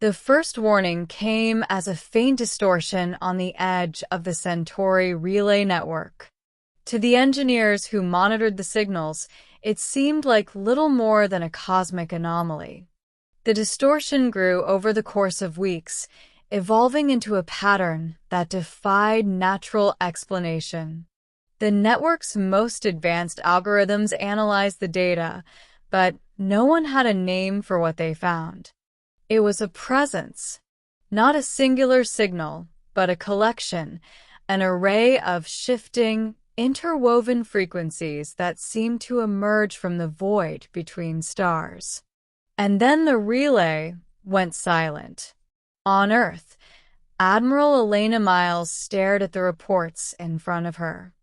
The first warning came as a faint distortion on the edge of the Centauri relay network. To the engineers who monitored the signals, it seemed like little more than a cosmic anomaly. The distortion grew over the course of weeks, evolving into a pattern that defied natural explanation. The network's most advanced algorithms analyzed the data, but no one had a name for what they found. It was a presence, not a singular signal, but a collection, an array of shifting, interwoven frequencies that seemed to emerge from the void between stars. And then the relay went silent. On Earth, Admiral Elena Myles stared at the reports in front of her.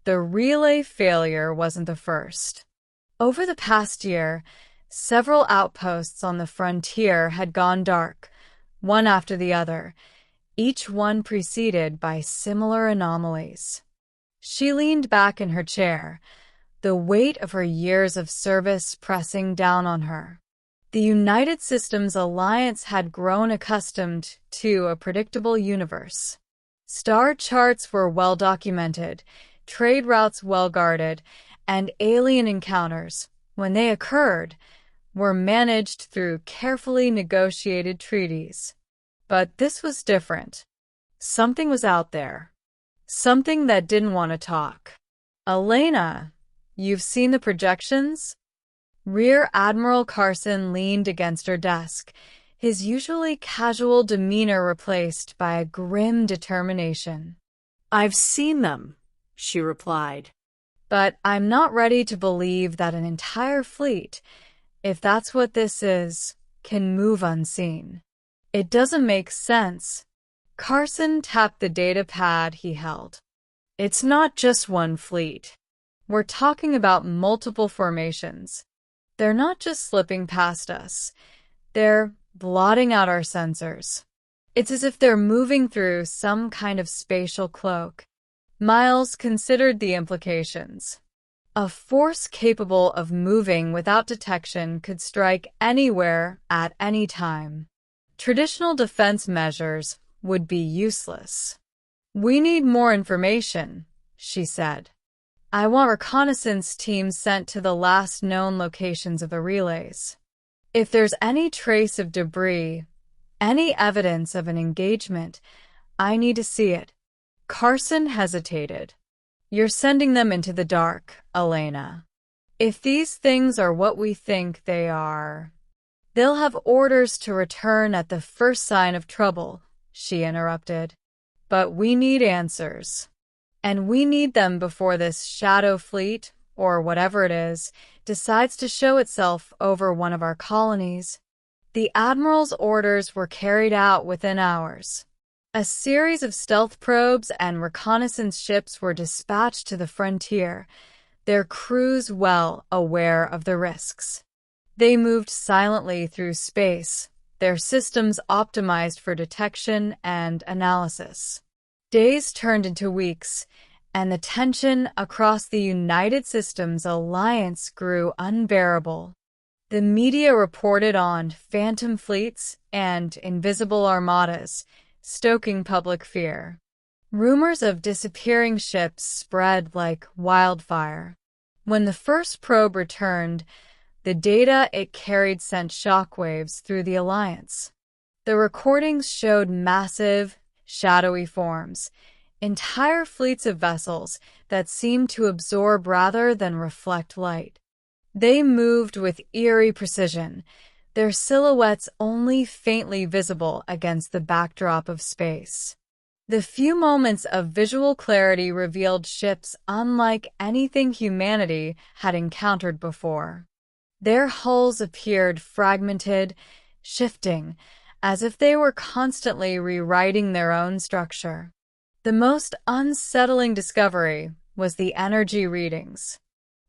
The relay failure wasn't the first. Over the past year, several outposts on the frontier had gone dark, one after the other, each one preceded by similar anomalies. She leaned back in her chair, the weight of her years of service pressing down on her. The United Systems Alliance had grown accustomed to a predictable universe. Star charts were well documented, trade routes well guarded, and alien encounters, when they occurred, were managed through carefully negotiated treaties. But this was different. Something was out there. Something that didn't want to talk. Elena, you've seen the projections? Rear Admiral Carson leaned against her desk, his usually casual demeanor replaced by a grim determination. I've seen them, she replied. But I'm not ready to believe that an entire fleet, if that's what this is, can move unseen. It doesn't make sense. Carson tapped the data pad he held. It's not just one fleet. We're talking about multiple formations. They're not just slipping past us. They're blotting out our sensors. It's as if they're moving through some kind of spatial cloak. Myles considered the implications. A force capable of moving without detection could strike anywhere at any time. Traditional defense measures would be useless. We need more information, she said. I want reconnaissance teams sent to the last known locations of the relays. If there's any trace of debris, any evidence of an engagement, I need to see it. Carson hesitated. You're sending them into the dark, Elena. If these things are what we think they are, they'll have orders to return at the first sign of trouble, she interrupted. But we need answers. And we need them before this shadow fleet, or whatever it is, decides to show itself over one of our colonies. The Admiral's orders were carried out within hours. A series of stealth probes and reconnaissance ships were dispatched to the frontier, their crews well aware of the risks. They moved silently through space, their systems optimized for detection and analysis. Days turned into weeks, and the tension across the United Systems Alliance grew unbearable. The media reported on phantom fleets and invisible armadas, stoking public fear. Rumors of disappearing ships spread like wildfire. When the first probe returned, the data it carried sent shockwaves through the Alliance. The recordings showed massive, shadowy forms, entire fleets of vessels that seemed to absorb rather than reflect light. They moved with eerie precision, their silhouettes only faintly visible against the backdrop of space. The few moments of visual clarity revealed ships unlike anything humanity had encountered before. Their hulls appeared fragmented, shifting, as if they were constantly rewriting their own structure. The most unsettling discovery was the energy readings.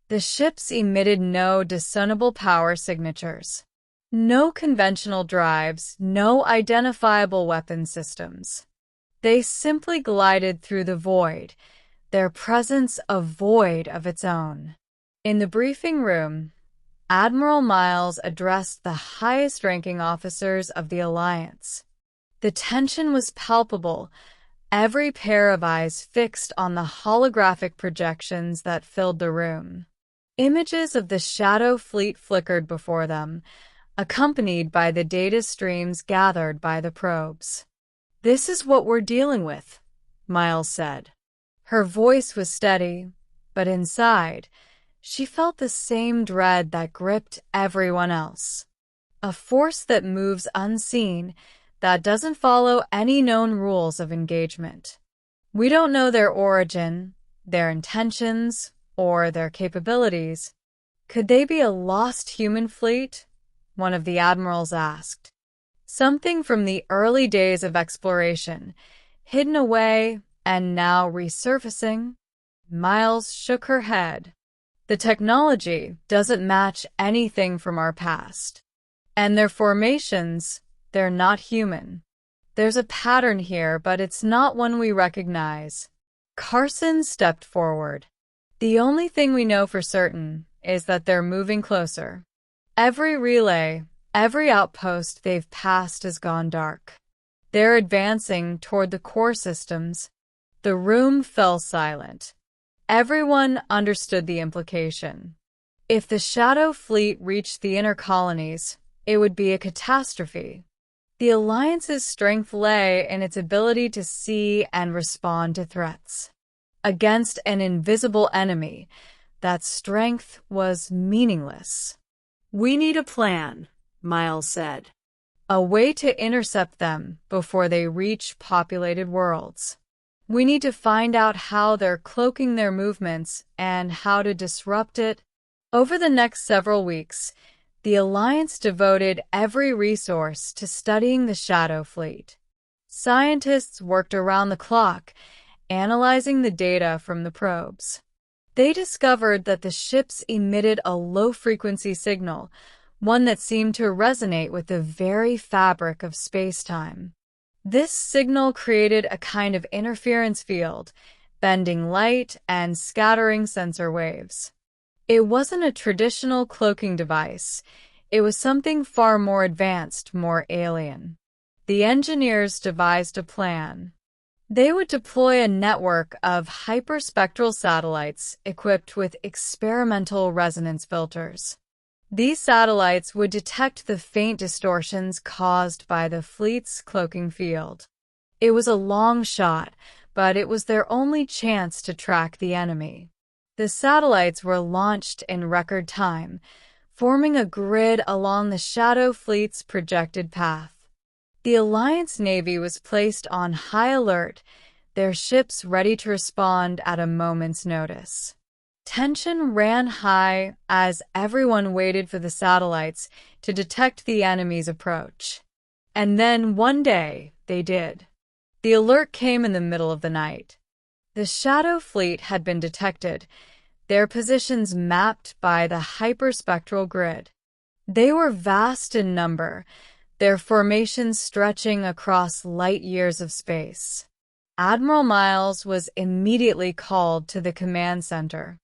The ships emitted no discernible power signatures. No conventional drives, no identifiable weapon systems. They simply glided through the void, their presence a void of its own. In the briefing room, Admiral Myles addressed the highest-ranking officers of the Alliance. The tension was palpable, every pair of eyes fixed on the holographic projections that filled the room. Images of the Shadow Fleet flickered before them, accompanied by the data streams gathered by the probes. "This is what we're dealing with," Myles said. Her voice was steady, but inside, she felt the same dread that gripped everyone else. A force that moves unseen, that doesn't follow any known rules of engagement. We don't know their origin, their intentions, or their capabilities. "Could they be a lost human fleet?" one of the admirals asked. "Something from the early days of exploration, hidden away and now resurfacing?" Myles shook her head. "The technology doesn't match anything from our past. And their formations, they're not human. There's a pattern here, but it's not one we recognize." Carson stepped forward. "The only thing we know for certain is that they're moving closer. Every relay, every outpost they've passed has gone dark. They're advancing toward the core systems." The room fell silent. Everyone understood the implication. If the Shadow Fleet reached the inner colonies, it would be a catastrophe. The Alliance's strength lay in its ability to see and respond to threats. Against an invisible enemy, that strength was meaningless. "We need a plan," Myles said. "A way to intercept them before they reach populated worlds. We need to find out how they're cloaking their movements and how to disrupt it." Over the next several weeks, the Alliance devoted every resource to studying the Shadow Fleet. Scientists worked around the clock, analyzing the data from the probes. They discovered that the ships emitted a low-frequency signal, one that seemed to resonate with the very fabric of space-time. This signal created a kind of interference field, bending light and scattering sensor waves. It wasn't a traditional cloaking device. It was something far more advanced, more alien. The engineers devised a plan. They would deploy a network of hyperspectral satellites equipped with experimental resonance filters. These satellites would detect the faint distortions caused by the fleet's cloaking field. It was a long shot, but it was their only chance to track the enemy. The satellites were launched in record time, forming a grid along the Shadow Fleet's projected path. The Alliance Navy was placed on high alert, their ships ready to respond at a moment's notice. Tension ran high as everyone waited for the satellites to detect the enemy's approach. And then one day, they did. The alert came in the middle of the night. The Shadow Fleet had been detected, their positions mapped by the hyperspectral grid. They were vast in number, their formations stretching across light years of space. Admiral Myles was immediately called to the command center.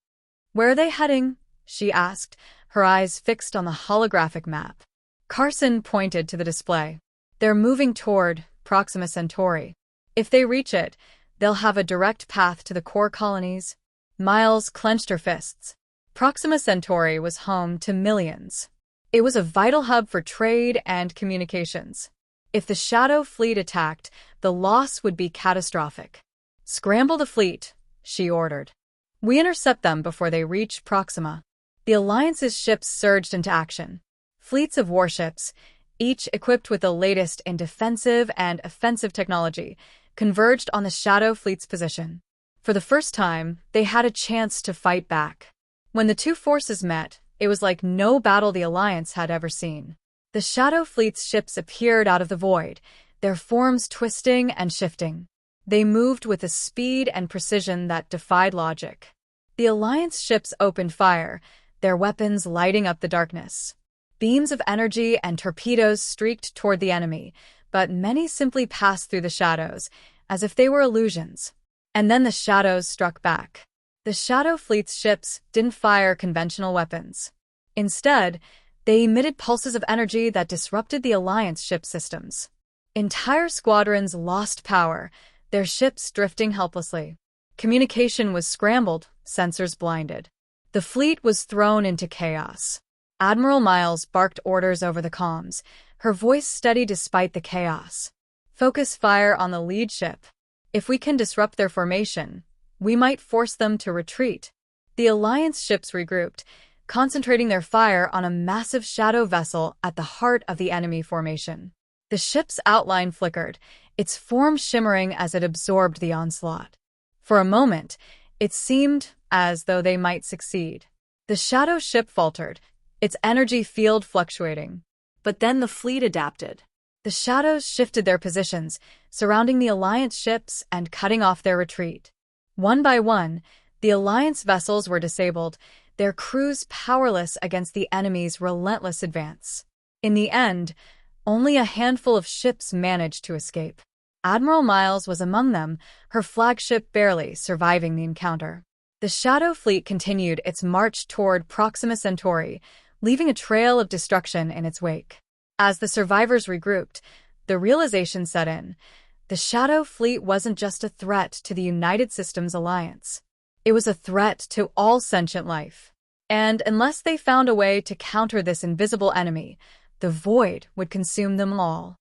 "Where are they heading?" she asked, her eyes fixed on the holographic map. Carson pointed to the display. "They're moving toward Proxima Centauri. If they reach it, they'll have a direct path to the core colonies." Myles clenched her fists. Proxima Centauri was home to millions. It was a vital hub for trade and communications. If the Shadow Fleet attacked, the loss would be catastrophic. "Scramble the fleet," she ordered. "We intercept them before they reach Proxima." The Alliance's ships surged into action. Fleets of warships, each equipped with the latest in defensive and offensive technology, converged on the Shadow Fleet's position. For the first time, they had a chance to fight back. When the two forces met, it was like no battle the Alliance had ever seen. The Shadow Fleet's ships appeared out of the void, their forms twisting and shifting. They moved with a speed and precision that defied logic. The Alliance ships opened fire, their weapons lighting up the darkness. Beams of energy and torpedoes streaked toward the enemy, but many simply passed through the shadows, as if they were illusions. And then the shadows struck back. The Shadow Fleet's ships didn't fire conventional weapons. Instead, they emitted pulses of energy that disrupted the Alliance ship systems. Entire squadrons lost power, their ships drifting helplessly. Communication was scrambled, sensors blinded. The fleet was thrown into chaos. Admiral Myles barked orders over the comms, her voice steady despite the chaos. Focus fire on the lead ship. If we can disrupt their formation, we might force them to retreat. The Alliance ships regrouped, concentrating their fire on a massive shadow vessel at the heart of the enemy formation. The ship's outline flickered, its form shimmering as it absorbed the onslaught. For a moment, it seemed as though they might succeed. The shadow ship faltered, its energy field fluctuating. But then the fleet adapted. The shadows shifted their positions, surrounding the Alliance ships and cutting off their retreat. One by one, the Alliance vessels were disabled, their crews powerless against the enemy's relentless advance. In the end, only a handful of ships managed to escape. Admiral Myles was among them, her flagship barely surviving the encounter. The Shadow Fleet continued its march toward Proxima Centauri, leaving a trail of destruction in its wake. As the survivors regrouped, the realization set in. The Shadow Fleet wasn't just a threat to the United Systems Alliance. It was a threat to all sentient life. And unless they found a way to counter this invisible enemy, the void would consume them all.